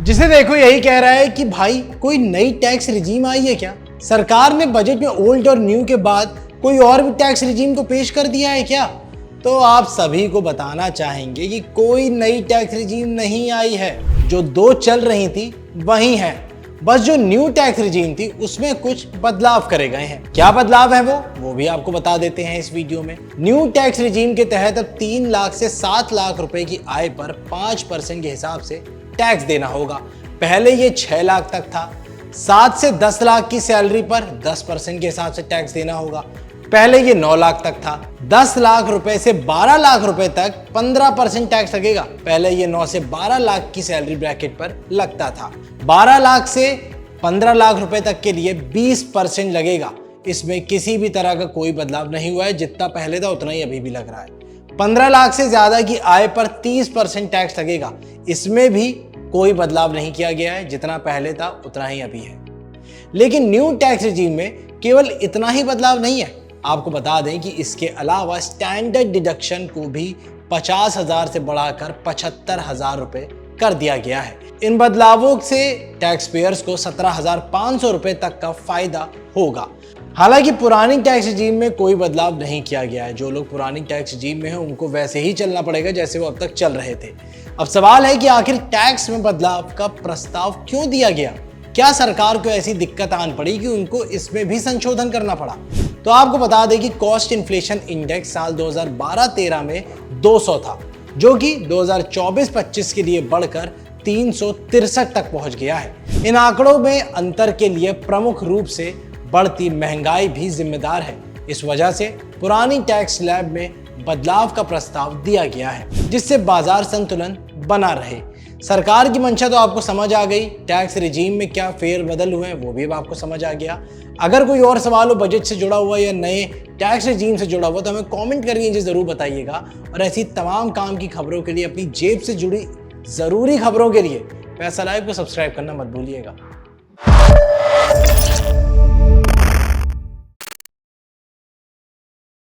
जिसे देखो यही कह रहा है कि भाई कोई नई टैक्स रिजीम आई है क्या? सरकार ने बजट में ओल्ड और न्यू के बाद कोई और भी टैक्स रिजीम को पेश कर दिया है क्या? तो आप सभी को बताना चाहेंगे कि कोई नई टैक्स रिजीम नहीं आई है। जो दो चल रही थी वही है, बस जो न्यू टैक्स रिजीम थी उसमें कुछ बदलाव करे गए हैं। क्या बदलाव है वो भी आपको बता देते हैं इस वीडियो में। न्यू टैक्स रिजीम के तहत अब 3 लाख से 7 लाख रुपए की आय पर 5% के हिसाब से टैक्स देना होगा। पहले ये 6 लाख तक था। 7 से 10 लाख की सैलरी पर 10% के हिसाब से टैक्स देना होगा। पहले ये 9 लाख तक था। 10 लाख रुपए से 12 लाख रुपए तक 15% टैक्स लगेगा। पहले ये 9 से 12 लाख की सैलरी ब्रैकेट पर लगता था। 12 लाख से 15 लाख रुपए तक के लिए 20% लगेगा। इसमें किसी भी तरह का कोई बदलाव नहीं हुआ है, जितना पहले था उतना ही अभी भी लग रहा है। 15 लाख से ज्यादा की आय पर 30% टैक्स लगेगा। इसमें भी कोई बदलाव नहीं किया गया है, जितना पहले था उतना ही अभी है। लेकिन न्यू टैक्स रिजीम में केवल इतना ही बदलाव नहीं है। आपको बता दें कि इसके अलावा स्टैंडर्ड डिडक्शन को भी 50,000 से बढ़ाकर 75,000 रुपए कर दिया गया है। इन बदलावों से टैक्स पेयर्स को 17,500 रुपए तक का फायदा होगा। हालांकि पुरानी टैक्स रिजीम में कोई बदलाव नहीं किया गया है। जो लोग पुरानी टैक्स रिजीम में हैं उनको वैसे ही चलना पड़ेगा जैसे वो अब तक चल रहे थे। अब सवाल है कि आखिर टैक्स में बदलाव का प्रस्ताव क्यों दिया गया? क्या सरकार को ऐसी दिक्कत आन पड़ी कि उनको इसमें भी संशोधन करना पड़ा? तो आपको बता दें कि कॉस्ट इन्फ्लेशन इंडेक्स साल 2012-13 में 200 था, जो कि 2024-25 के लिए बढ़कर 363 तक पहुंच गया है। इन आंकड़ों में अंतर के लिए प्रमुख रूप से बढ़ती महंगाई भी जिम्मेदार है। इस वजह से पुरानी टैक्स स्लैब में बदलाव का प्रस्ताव दिया गया है, जिससे बाजार संतुलन बना रहे। सरकार की मंशा तो आपको समझ आ गई। टैक्स रिजीम में क्या फेरबदल हुए हैं वो भी आपको समझ आ गया। अगर कोई और सवाल हो बजट से जुड़ा हुआ या नए टैक्स रिजीम से जुड़ा हुआ तो हमें कमेंट करके जरूर बताइएगा। और ऐसी तमाम काम की खबरों के लिए, अपनी जेब से जुड़ी जरूरी खबरों के लिए पैसा लाइव को सब्सक्राइब करना मत भूलिएगा।